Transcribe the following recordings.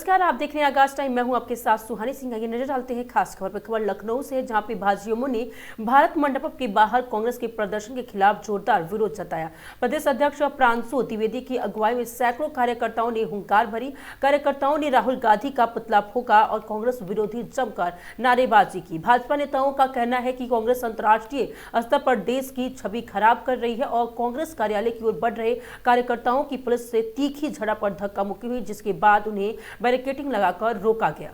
नमस्कार, आप देख रहे हैं आगाज टाइम। मैं हूं आपके साथ सुहानी सिंह। आइए नजर डालते हैं खास खबर पर। खबर लखनऊ से है, जहां पे भाजयुमों ने भारत मंडपम के बाहर कांग्रेस के प्रदर्शन के खिलाफ जोरदार विरोध जताया। प्रदेश अध्यक्ष प्रांशु द्विवेदी की अगुवाई में सैकड़ों कार्यकर्ताओं ने हुंकार भरी। कार्यकर्ताओं ने राहुल गांधी का पुतला फूंका और कांग्रेस विरोधी जमकर नारेबाजी की। भाजपा नेताओं का कहना है कि कांग्रेस अंतर्राष्ट्रीय स्तर पर देश की छवि खराब कर रही है और कांग्रेस कार्यालय की ओर बढ़ रहे कार्यकर्ताओं की पुलिस से तीखी झड़प और धक्का मुक्की हुई, जिसके बाद उन्हें बैरिकेडिंग लगाकर रोका गया।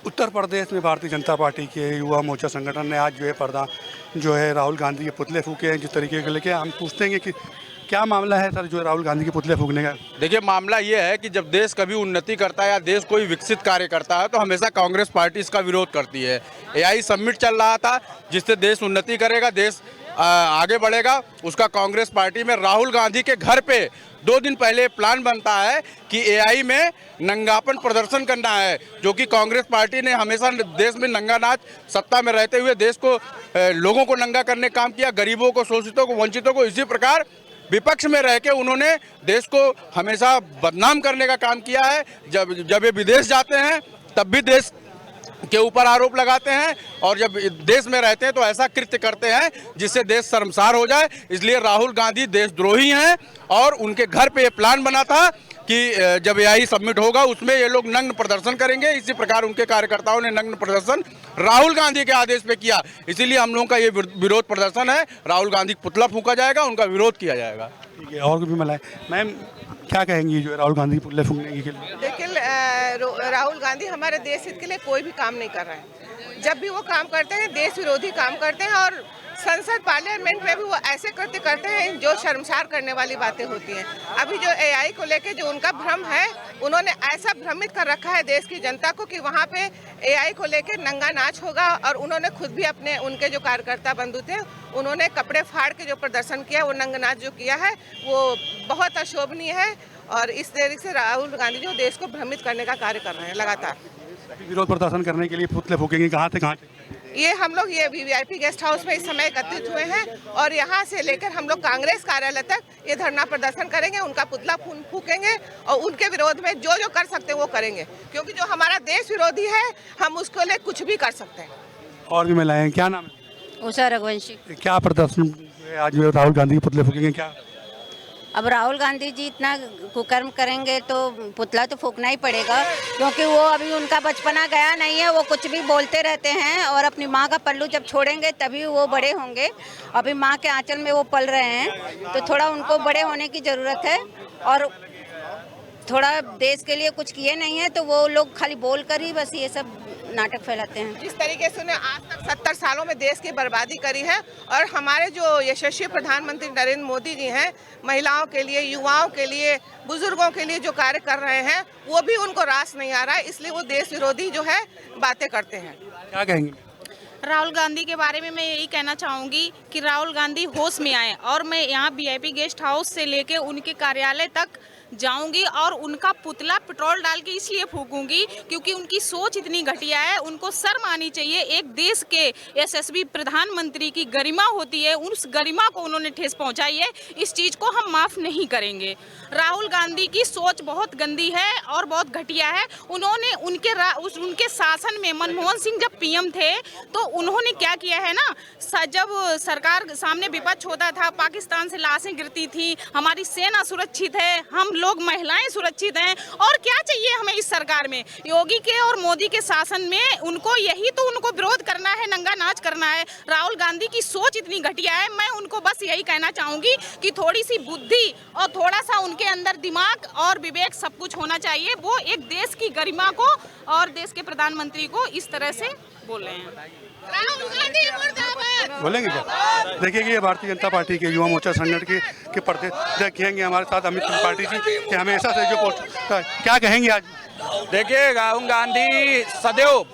उत्तर प्रदेश में भारतीय जनता पार्टी के युवा मोर्चा संगठन ने आज जो है राहुल गांधी के पुतले फूके हैं। जिस तरीके के लेके हम पूछते हैं कि क्या मामला है सर, जो राहुल गांधी के पुतले फूकने का? देखिए, मामला ये है कि जब देश कभी उन्नति करता है या देश कोई विकसित कार्य करता है तो हमेशा कांग्रेस पार्टी इसका विरोध करती है। एआई समिट चल रहा था, जिससे देश उन्नति करेगा, देश आगे बढ़ेगा। उसका कांग्रेस पार्टी में राहुल गांधी के घर पे 2 दिन पहले प्लान बनता है कि एआई में नंगापन प्रदर्शन करना है, जो कि कांग्रेस पार्टी ने हमेशा देश में नंगा नाच सत्ता में रहते हुए देश को लोगों को नंगा करने का काम किया, गरीबों को, शोषितों को, वंचितों को। इसी प्रकार विपक्ष में रह के उन्होंने देश को हमेशा बदनाम करने का काम किया है। जब ये विदेश जाते हैं तब भी देश के ऊपर आरोप लगाते हैं, और जब देश में रहते हैं तो ऐसा कृत्य करते हैं जिससे देश शर्मसार हो जाए। इसलिए राहुल गांधी देशद्रोही हैं और उनके घर पे ये प्लान बना था कि जब एआई सबमिट होगा उसमें ये लोग नग्न प्रदर्शन करेंगे। इसी प्रकार उनके कार्यकर्ताओं ने नग्न प्रदर्शन राहुल गांधी के आदेश पे किया। इसीलिए हम लोगों का ये विरोध प्रदर्शन है। राहुल गांधी का पुतला फूंका जाएगा, उनका विरोध किया जाएगा। ठीक है, और भी मिला है। मैम, क्या कहेंगी जो राहुल गांधी पुतले फूकने के लिए? देखिए, राहुल गांधी हमारे देश हित के लिए कोई भी काम नहीं कर रहे हैं। जब भी वो काम करते हैं देश विरोधी काम करते हैं, और संसद पार्लियामेंट में भी वो ऐसे कृत्य करते हैं जो शर्मसार करने वाली बातें होती हैं। अभी जो एआई को लेके जो उनका भ्रम है, उन्होंने ऐसा भ्रमित कर रखा है देश की जनता को कि वहाँ पे एआई को लेके नंगा नाच होगा, और उन्होंने खुद भी अपने उनके जो कार्यकर्ता बंधु थे उन्होंने कपड़े फाड़ के जो प्रदर्शन किया, वो नंगा नाच जो किया है वो बहुत अशोभनीय है। और इस तरीके से राहुल गांधी जो देश को भ्रमित करने का कार्य कर रहे हैं लगातार। विरोध प्रदर्शन करने के लिए पुतले फूकेंगे कहाँ से कहाँ? ये हम लोग ये वीवीआईपी गेस्ट हाउस में इस समय एकत्रित हुए हैं, और यहाँ से लेकर हम लोग कांग्रेस कार्यालय तक ये धरना प्रदर्शन करेंगे, उनका पुतला फूकेंगे और उनके विरोध में जो जो कर सकते हैं वो करेंगे, क्योंकि जो हमारा देश विरोधी है हम उसके लिए कुछ भी कर सकते हैं। और भी महिलाएं, क्या नाम है? उषा रघुवंशी। क्या प्रदर्शन आज राहुल गांधी के पुतले फूकेंगे क्या? अब राहुल गांधी जी इतना कुकर्म करेंगे तो पुतला तो फूकना ही पड़ेगा, क्योंकि वो अभी उनका बचपना गया नहीं है। वो कुछ भी बोलते रहते हैं, और अपनी माँ का पल्लू जब छोड़ेंगे तभी वो बड़े होंगे। अभी माँ के आंचल में वो पल रहे हैं, तो थोड़ा उनको बड़े होने की ज़रूरत है। और थोड़ा देश के लिए कुछ किए नहीं है तो वो लोग खाली बोल कर ही बस ये सब नाटक फैलाते हैं। जिस तरीके से उन्हें आज तक 70 सालों में देश की बर्बादी करी है, और हमारे जो यशस्वी प्रधानमंत्री नरेंद्र मोदी जी हैं, महिलाओं के लिए, युवाओं के लिए, बुजुर्गों के लिए जो कार्य कर रहे हैं वो भी उनको रास नहीं आ रहा है, इसलिए वो देश विरोधी जो है बातें करते हैं। क्या कहेंगे? राहुल गांधी के बारे में मैं यही कहना चाहूँगी कि राहुल गांधी होश में आए, और मैं यहाँ वीआईपी गेस्ट हाउस से लेके उनके कार्यालय तक जाऊंगी और उनका पुतला पेट्रोल डाल के इसलिए फूकूंगी क्योंकि उनकी सोच इतनी घटिया है। उनको शर्म आनी चाहिए। एक देश के यशस्वी प्रधानमंत्री की गरिमा होती है, उस गरिमा को उन्होंने ठेस पहुंचाई है। इस चीज को हम माफ नहीं करेंगे। राहुल गांधी की सोच बहुत गंदी है और बहुत घटिया है। उन्होंने उनके शासन में मनमोहन सिंह जब पीएम थे तो उन्होंने क्या किया है ना, जब सरकार सामने विपक्ष होता था, पाकिस्तान से लाशें गिरती थी, हमारी सेना सुरक्षित है, हम लोग महिलाएं सुरक्षित हैं, और क्या चाहिए हमें इस सरकार में? योगी के और मोदी के शासन में उनको यही तो उनको विरोध करना है, नंगा नाच करना है। राहुल गांधी की सोच इतनी घटिया है। मैं उनको बस यही कहना चाहूंगी कि थोड़ी सी बुद्धि और थोड़ा सा उनके अंदर दिमाग और विवेक सब कुछ होना चाहिए। वो एक देश की गरिमा को और देश के प्रधानमंत्री को इस तरह से बोल रहे हैं। राहुल गांधी मुर्दाबाद बोलेंगे क्या? देखिए कि ये भारतीय जनता पार्टी के युवा मोर्चा संगठन के प्रदेश कहेंगे हमारे साथ अमित त्रिपाठी जी कि हमेशा से जो क्या कहेंगे आज? देखिए, राहुल गांधी सदैव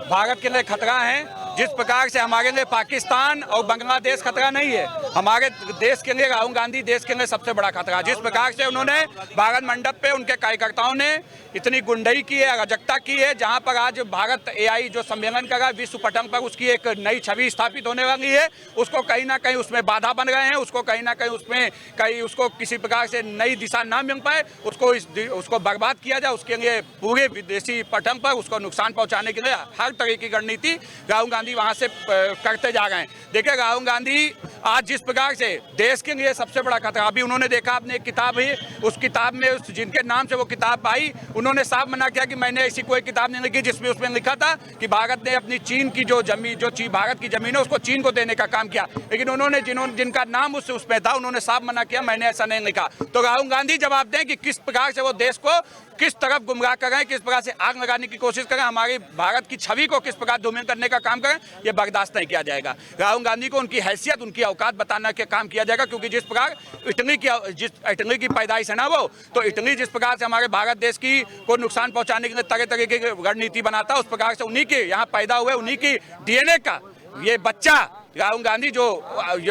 भारत के लिए खतरा है। जिस प्रकार से हमारे लिए पाकिस्तान और बांग्लादेश खतरा नहीं है, हमारे देश के लिए राहुल गांधी देश के लिए सबसे बड़ा खतरा। जिस प्रकार से उन्होंने भारत मंडप पे उनके कार्यकर्ताओं ने इतनी गुंडई की है, अराजकता की है, जहां पर आज भारत एआई जो सम्मेलन कर रहा है विश्व पटल पर, उसकी एक नई छवि स्थापित होने वाली है, उसको कहीं ना कहीं उसमें बाधा बन रहे हैं। उसको कहीं ना कहीं उसको किसी प्रकार से नई दिशा ना मिल पाए, उसको बर्बाद किया जाए, उसके लिए पूरे विदेशी पटल पर उसको नुकसान पहुंचाने के लिए हर तरह की रणनीति राहुल गांधी वहां से करते जा रहे हैं। देखिए, राहुल गांधी आज जिस प्रकार से देश के लिए सबसे बड़ा खतरा, अभी उन्होंने देखा, आपने एक किताब है, उस किताब में जिनके नाम से वो किताब आई, उन्होंने साफ मना किया कि मैंने ऐसी कोई किताब नहीं लिखी जिसमें उसमें लिखा था कि भारत ने अपनी चीन की जो जमीन, भारत की जमीन है उसको चीन को देने का काम किया। लेकिन उन्होंने जिनका नाम उसमें था, उन्होंने साफ मना किया, मैंने ऐसा नहीं लिखा। तो राहुल गांधी जवाब दें कि किस प्रकार से वो देश को किस तरफ गुमराह कर रहे हैं, किस प्रकार से आग लगाने की कोशिश करें, हमारी भारत की छवि को किस प्रकार धूमिल करने का काम करें, ये बर्दाश्त नहीं किया जाएगा। राहुल गांधी को उनकी हैसियत, उनकी औकात बताने का काम किया जाएगा, क्योंकि जिस प्रकार इटली की पैदाइश है ना वो, तो इटली जिस प्रकार से हमारे भारत देश की को नुकसान पहुंचाने के लिए तरह तरह की रणनीति बनाता है, उस प्रकार से उन्हीं के यहाँ पैदा हुए, उन्हीं की डीएनए का ये बच्चा राहुल गांधी जो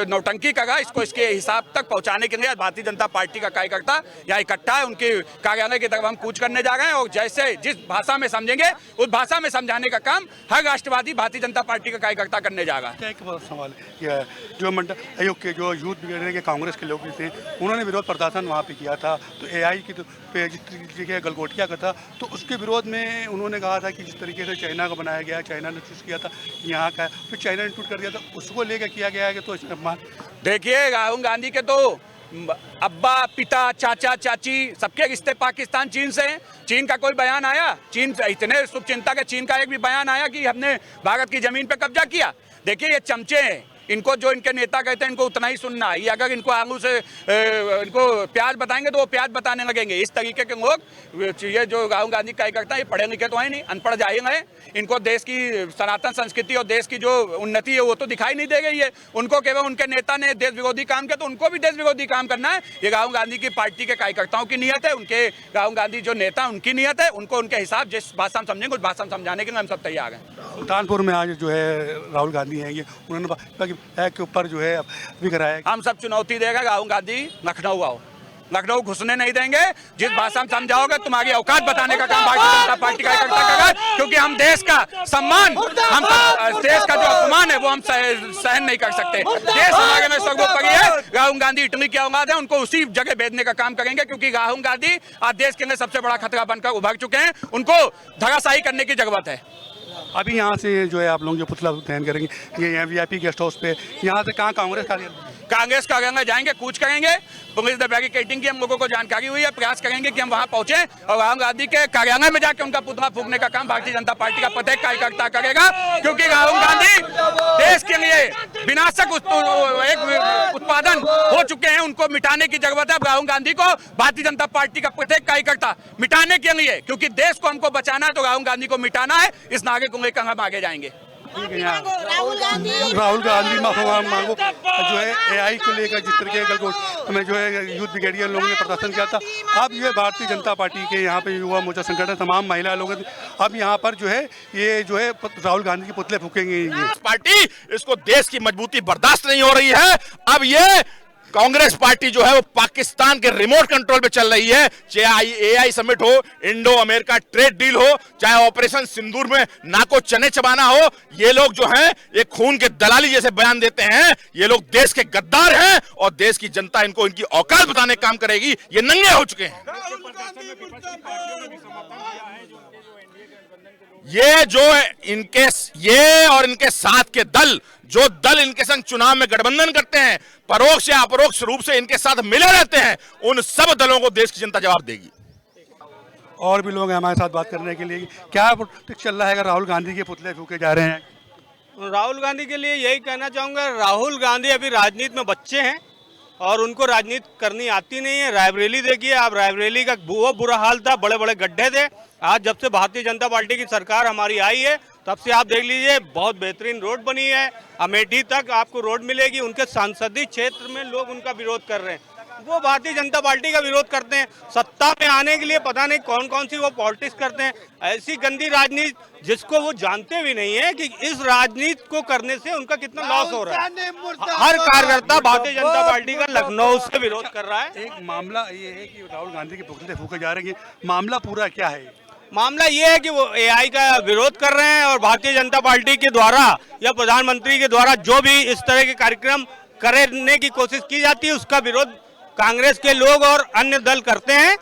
नौटंकी करा, इसको इसके हिसाब तक पहुंचाने के लिए भारतीय जनता पार्टी का कार्यकर्ता यहाँ इकट्ठा है। उनके कार्यालय की तरफ हम कूच करने जा रहे हैं और जैसे जिस भाषा में समझेंगे उस भाषा में समझाने का काम हर राष्ट्रवादी भारतीय जनता पार्टी का कार्यकर्ता करने जा रहा है। एक सवाल है, जो मंडल आयोग के जो यूथ ब्रिगेड के कांग्रेस के लोग थे, उन्होंने विरोध प्रदर्शन वहाँ पे किया था, तो एआई की पे जिस तरीके के गलगोटिया का था, तो उसके विरोध में उन्होंने कहा था कि जिस तरीके से चाइना का बनाया गया, चाइना ने चूज किया था यहाँ का, फिर चाइना ने टूट कर दिया था, उसको लेकर किया गया है कि तो देखिए, राहुल गांधी के तो अब्बा, पिता, चाचा, चाची सबके रिश्ते पाकिस्तान चीन से हैं। चीन का कोई बयान आया? चीन इतने शुभचिंतक है, चीन का एक भी बयान आया कि हमने भारत की जमीन पे कब्जा किया? देखिए, ये चमचे हैं, इनको जो इनके नेता कहते हैं इनको उतना ही सुनना है। ये अगर इनको आलू से इनको प्याज बताएंगे तो वो प्याज बताने लगेंगे। इस तरीके के लोग, ये जो राहुल गांधी कार्यकर्ता, ये पढ़े लिखे तो है नहीं, अनपढ़ जाहिल है। इनको देश की सनातन संस्कृति और देश की जो उन्नति है वो तो दिखाई नहीं दे रही है। उनको केवल उनके नेता ने देश विरोधी काम किया तो उनको भी देश विरोधी काम करना है। ये राहुल गांधी की पार्टी के कार्यकर्ताओं की नीयत है, उनके राहुल गांधी जो नेता उनकी नीयत है। उनको उनके हिसाब जिस भाषा में समझेंगे उस भाषा में समझाने के लिए हम सब तैयार हैं। सुल्तानपुर में आज जो है राहुल गांधी हैं, ये उन्होंने के ऊपर जो है अभी कराया, हम सब चुनौती देगा राहुल गांधी लखनऊ आओ, लखनऊ घुसने नहीं देंगे। जिस भाषा में समझाओगे तुम्हारी औकात बताने का काम भारतीय जनता पार्टी कार्यकर्ता करेगा, क्योंकि हम देश का सम्मान, हम देश का जो अपमान है वो हम सहन नहीं कर सकते। देश हमारे में सर्वोपरि है। राहुल गांधी इटली की औलाद है, उनको उसी जगह भेजने का काम करेंगे, क्योंकि राहुल गांधी आज देश के लिए सबसे बड़ा खतरा बनकर उभर चुके हैं। उनको धराशायी करने की जरूरत है। अभी यहाँ से जो है आप लोग जो पुतला दहन करेंगे, ये यहाँ वीआईपी गेस्ट हाउस पे, यहाँ से कहाँ कांग्रेस कार्यालय जाएंगे, कूच करेंगे। पुलिस द बैरिकेडिंग की हम लोगों को जानकारी हुई है, प्रयास करेंगे कि हम वहां पहुंचे और राहुल गांधी के कार्यालय में जाकर उनका पुतला फूंकने का काम भारतीय जनता पार्टी का प्रत्येक कार्यकर्ता करेगा, क्योंकि राहुल गांधी देश के लिए विनाशक एक उत्पादन हो चुके हैं। उनको मिटाने की जरूरत है। राहुल गांधी को भारतीय जनता पार्टी का प्रत्येक कार्यकर्ता मिटाने के लिए, क्योंकि देश को हमको बचाना है तो राहुल गांधी को मिटाना है। इस नारे को लेकर हम आगे जाएंगे। राहुल गांधी माफी मांगो जो है एआई को लेकर जिस तरीके का में जो है यूथ ब्रिगेडियर लोगों ने प्रदर्शन किया था, अब ये भारतीय जनता पार्टी के यहाँ पे युवा मोर्चा संगठन तमाम महिला लोग अब यहाँ पर जो है ये जो है राहुल गांधी के पुतले फूकेंगे। पार्टी इसको देश की मजबूती बर्दाश्त नहीं हो रही है। अब ये कांग्रेस पार्टी जो है वो पाकिस्तान के रिमोट कंट्रोल पे चल रही है। चाहे एआई समिट हो, इंडो अमेरिका ट्रेड डील हो, चाहे ऑपरेशन सिंदूर में नाको चने चबाना हो, ये लोग जो हैं ये खून के दलाली जैसे बयान देते हैं। ये लोग देश के गद्दार हैं और देश की जनता इनको इनकी औकात बताने का काम करेगी। ये नंगे हो चुके हैं। ये जो ये और इनके साथ के दल, जो दल इनके संग चुनाव में गठबंधन करते हैं, परोक्ष या अपरोक्ष रूप से इनके साथ मिले रहते हैं, उन सब दलों को देश की जनता जवाब देगी। और भी लोग हैं हमारे साथ बात करने के लिए। क्या चल रहा है अगर राहुल गांधी के पुतले फूके जा रहे हैं? राहुल गांधी के लिए यही कहना चाहूँगा, राहुल गांधी अभी राजनीति में बच्चे हैं और उनको राजनीति करनी आती नहीं है। रायबरेली देखिए आप, रायबरेली का वो बुरा हाल था, बड़े बड़े गड्ढे थे। आज जब से भारतीय जनता पार्टी की सरकार हमारी आई है तब से आप देख लीजिए बहुत बेहतरीन रोड बनी है। अमेठी तक आपको रोड मिलेगी। उनके संसदीय क्षेत्र में लोग उनका विरोध कर रहे हैं, वो भारतीय जनता पार्टी का विरोध करते हैं। सत्ता में आने के लिए पता नहीं कौन कौन सी वो पॉलिटिक्स करते हैं, ऐसी गंदी राजनीति जिसको वो जानते भी नहीं है कि इस राजनीति को करने से उनका कितना लॉस हो रहा है। हर कार्यकर्ता भारतीय जनता पार्टी का लखनऊ से विरोध कर रहा है। एक मामला ये है कि राहुल गांधी के पुतले फूके जा रहे हैं, मामला पूरा क्या है? मामला ये है कि वो एआई का विरोध कर रहे हैं और भारतीय जनता पार्टी के द्वारा या प्रधानमंत्री के द्वारा जो भी इस तरह के कार्यक्रम करने की कोशिश की जाती है उसका विरोध कांग्रेस के लोग और अन्य दल करते हैं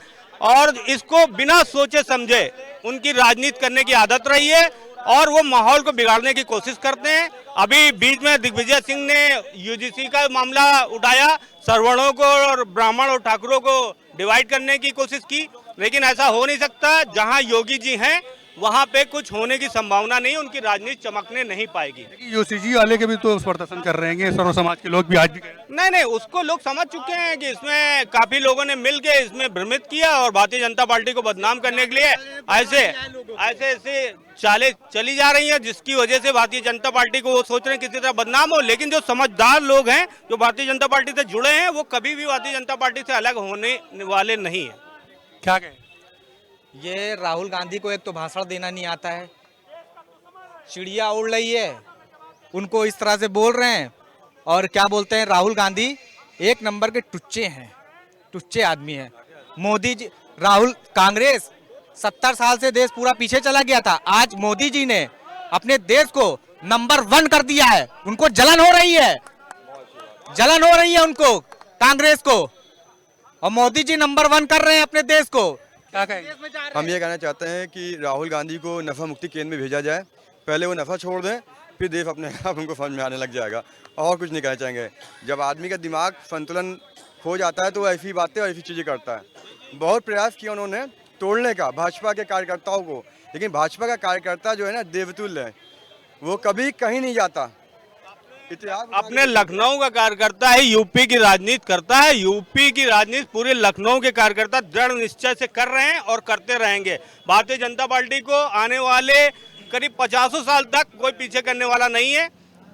और इसको बिना सोचे समझे उनकी राजनीति करने की आदत रही है और वो माहौल को बिगाड़ने की कोशिश करते हैं। अभी बीच में दिग्विजय सिंह ने यूजीसी का मामला उठाया, सवर्णों को और ब्राह्मण और ठाकुरों को डिवाइड करने की कोशिश की, लेकिन ऐसा हो नहीं सकता। जहां योगी जी हैं वहां पे कुछ होने की संभावना नहीं, उनकी राजनीति चमकने नहीं पाएगी। यूसीजी वाले के भी तो प्रदर्शन कर रहे हैं, सर्व समाज के लोग भी आज भी नहीं, उसको लोग समझ चुके हैं कि इसमें काफी लोगों ने मिल के इसमें भ्रमित किया और भारतीय जनता पार्टी को बदनाम करने के लिए ऐसे चालें चली जा रही हैं, जिसकी वजह से भारतीय जनता पार्टी को वो सोच रहे हैं किसी तरह बदनाम हो। लेकिन जो समझदार लोग हैं, जो भारतीय जनता पार्टी से जुड़े हैं, वो कभी भी भारतीय जनता पार्टी से अलग होने वाले नहीं है। क्या कहें? ये राहुल गांधी को एक तो भाषण देना नहीं आता है, चिड़िया उड़ रही है, उनको इस तरह से बोल रहे हैं। और क्या बोलते हैं, राहुल गांधी एक नंबर के टुच्चे हैं, टुच्चे आदमी हैं। मोदी जी, राहुल कांग्रेस 70 साल से देश पूरा पीछे चला गया था, आज मोदी जी ने अपने देश को नंबर 1 कर दिया है। उनको जलन हो रही है, जलन हो रही है उनको, कांग्रेस को, और मोदी जी नंबर 1 कर रहे हैं अपने देश को। हम ये कहना चाहते हैं कि राहुल गांधी को नफा मुक्ति केंद्र में भेजा जाए, पहले वो नफा छोड़ दें, फिर देश अपने आप उनको समझ में आने लग जाएगा। और कुछ नहीं कहना चाहेंगे। जब आदमी का दिमाग संतुलन खो जाता है तो वो ऐसी बातें और ऐसी चीज़ें करता है। बहुत प्रयास किया उन्होंने तोड़ने का भाजपा के कार्यकर्ताओं को, लेकिन भाजपा का कार्यकर्ता जो है ना देवतुल्य है, वो कभी कहीं नहीं जाता। अपने लखनऊ का कार्यकर्ता है, यूपी की राजनीति करता है। यूपी की राजनीति पूरे लखनऊ के कार्यकर्ता दृढ़ निश्चय से कर रहे हैं और करते रहेंगे। भारतीय जनता पार्टी को आने वाले करीब 50 साल तक कोई पीछे करने वाला नहीं है।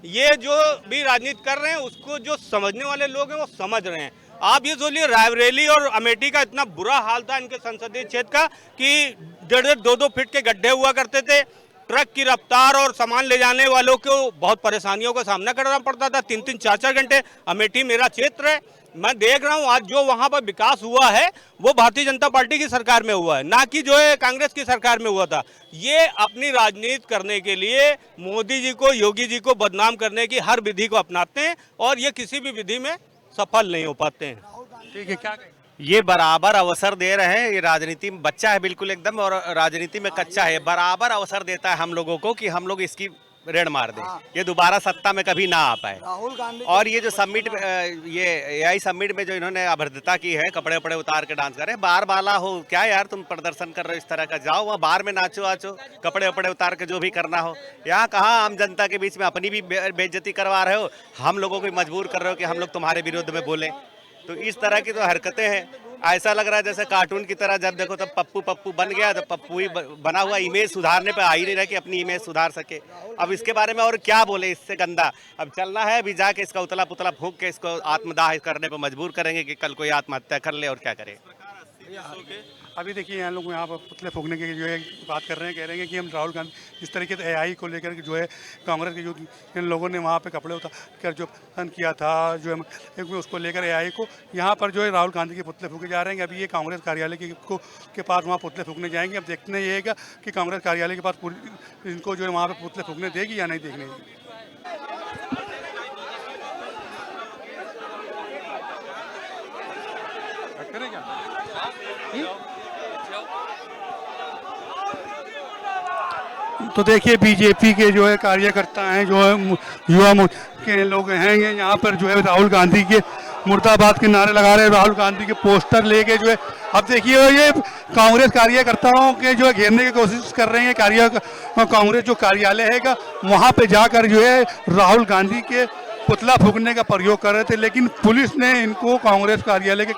ये जो भी राजनीति कर रहे हैं उसको जो समझने वाले लोग हैं वो समझ रहे हैं। आप ये सोचिए, रायबरेली और अमेठी का इतना बुरा हाल था इनके संसदीय क्षेत्र का कि 1.5-2 फीट के गड्ढे हुआ करते थे। ट्रक की रफ्तार और सामान ले जाने वालों को बहुत परेशानियों का सामना करना पड़ता था। 3-3, 4-4 घंटे। अमेठी मेरा क्षेत्र है, मैं देख रहा हूँ आज जो वहाँ पर विकास हुआ है वो भारतीय जनता पार्टी की सरकार में हुआ है, ना कि जो है कांग्रेस की सरकार में हुआ था। ये अपनी राजनीति करने के लिए मोदी जी को, योगी जी को बदनाम करने की हर विधि को अपनाते हैं और ये किसी भी विधि में सफल नहीं हो पाते हैं। ठीक है, क्या ये बराबर अवसर दे रहे हैं। ये राजनीति में बच्चा है बिल्कुल एकदम, और राजनीति में कच्चा है। बराबर अवसर देता है हम लोगों को कि हम लोग इसकी रेड मार दें, ये दोबारा सत्ता में कभी ना आ पाए। और ये जो समिट, ये एआई समिट में जो इन्होंने अभद्रता की है, कपड़े वपड़े उतार के डांस कर रहे हैं, बार बाला हो क्या यार, तुम प्रदर्शन कर रहे हो इस तरह का, जाओ वहाँ बार में नाचो आचो, कपड़े वपड़े उतार के जो भी करना हो। यहाँ कहाँ आम जनता के बीच में अपनी भी बेइज्जती करवा रहे हो, हम लोगों को मजबूर कर रहे हो कि हम लोग तुम्हारे विरोध में बोलें। तो इस तरह की तो हरकतें हैं। ऐसा लग रहा है जैसे कार्टून की तरह, जब देखो तब पप्पू पप्पू बन गया, तो पप्पू ही बना हुआ, इमेज सुधारने पे आ ही नहीं रहा कि अपनी इमेज सुधार सके। अब इसके बारे में और क्या बोले, इससे गंदा। अब चलना है अभी जाके इसका उतला पुतला फूंक के इसको आत्मदाह करने पे मजबूर करेंगे कि कल कोई आत्महत्या कर ले और क्या करे। अभी देखिए यहाँ लोग यहाँ पर पुतले फूकने की जो है बात कर रहे हैं, कह रहे हैं कि हम राहुल गांधी जिस तरीके से एआई को लेकर जो है कांग्रेस के जो इन लोगों ने वहाँ पे कपड़े उतार कर जो पसंद किया था जो है उसको लेकर एआई को यहाँ पर जो है राहुल गांधी के पुतले फूके जा रहे हैं। अभी ये कांग्रेस कार्यालय के पास वहाँ पुतले फूकने जाएंगे। अब देखते ये है कि कांग्रेस कार्यालय के पास इनको जो है वहाँ पर पुतले फूकने देगी या नहीं देखने। तो देखिए बीजेपी के जो है कार्यकर्ता हैं, जो है युवा के लोग हैं, ये यहाँ पर जो है राहुल गांधी के मुर्दाबाद के नारे लगा रहे हैं, राहुल गांधी के पोस्टर लेके जो है। अब देखिए ये कांग्रेस कार्यकर्ताओं के जो है घेरने की कोशिश कर रहे हैं। कांग्रेस जो कार्यालय है वहाँ पे जाकर जो है राहुल गांधी के पुतला फूकने का प्रयोग कर रहे थे, लेकिन पुलिस ने इनको कांग्रेस कार्यालय के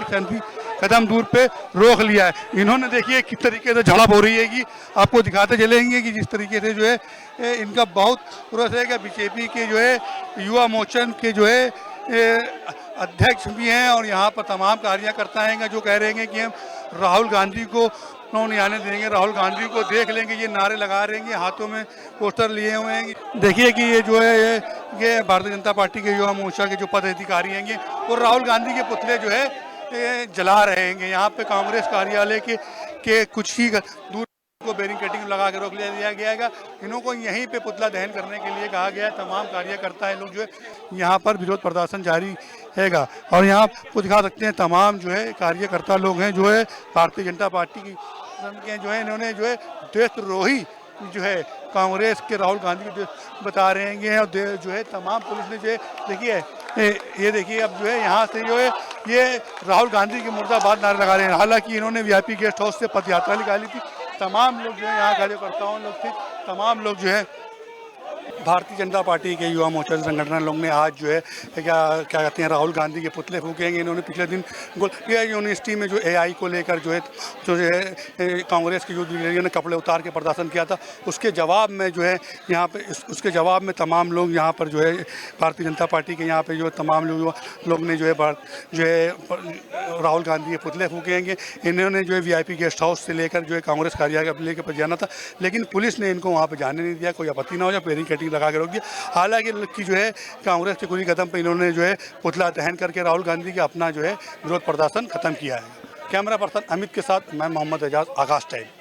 कदम दूर पे रोक लिया है। इन्होंने देखिए किस तरीके से झड़प हो रही है कि आपको दिखाते चलेंगे कि जिस तरीके से जो है इनका बहुत रोष है कि बीजेपी के जो है युवा मोर्चा के जो है अध्यक्ष भी हैं और यहाँ पर तमाम कार्यकर्ता हैं जो कह रहे हैं कि हम राहुल गांधी को नहीं आने देंगे, राहुल गांधी को देख लेंगे। ये नारे लगा रहे हैं, हाथों में पोस्टर लिए हुए हैं। देखिए कि ये जो है ये भारतीय जनता पार्टी के युवा मोर्चा के जो पदाधिकारी हैं और राहुल गांधी के पुतले जो है जला रहे हैं। यहाँ पे कांग्रेस कार्यालय के कुछ ही दूर को बैरिकेडिंग लगा के रोक लिया गया है। इन्हों को यहीं पे पुतला दहन करने के लिए कहा गया है। तमाम कार्यकर्ता लोग जो है यहाँ पर विरोध प्रदर्शन जारी हैगा और यहाँ को दिखा सकते हैं तमाम जो है कार्यकर्ता लोग हैं जो है भारतीय जनता पार्टी की जो है इन्होंने जो है देशद्रोही जो है कांग्रेस के राहुल गांधी को बता रहे हैं और जो है तमाम पुलिस ने जो है देखिए ये देखिए अब जो है यहाँ से जो है ये राहुल गांधी के मुर्दाबाद नारे लगा रहे हैं। हालांकि इन्होंने वीआईपी गेस्ट हाउस से पदयात्रा निकाली थी। तमाम लोग जो है यहाँ कार्यकर्ताओं लोग थे, तमाम लोग जो है भारतीय जनता पार्टी के युवा मोर्चा संगठन लोग ने आज जो है क्या कहते हैं राहुल गांधी के पुतले फूकेंगे। इन्होंने पिछले दिन यूनिवर्सिटी में जो एआई को लेकर जो है कांग्रेस के युद्ध ने कपड़े उतार के प्रदर्शन किया था, उसके जवाब में जो है यहाँ पे उसके जवाब में तमाम लोग यहाँ पर जो है भारतीय जनता पार्टी के यहाँ पे जो तमाम लोग ने जो है राहुल गांधी के पुतले फूकेंगे। इन्होंने जो है वीआईपी गेस्ट हाउस से लेकर जो है कांग्रेस कार्यालय लेकर जाना था, लेकिन पुलिस ने इनको वहाँ पर जाने नहीं दिया। कोई आपत्ति ना हो जाए बैरिकेडिंग लगा के रोक दिया। हालांकि जो है कांग्रेस के कुछ कदम पर इन्होंने जो है पुतला दहन करके राहुल गांधी के अपना जो है विरोध प्रदर्शन खत्म किया है। कैमरा पर्सन अमित के साथ मैं मोहम्मद एजाज, आकाश टाइम।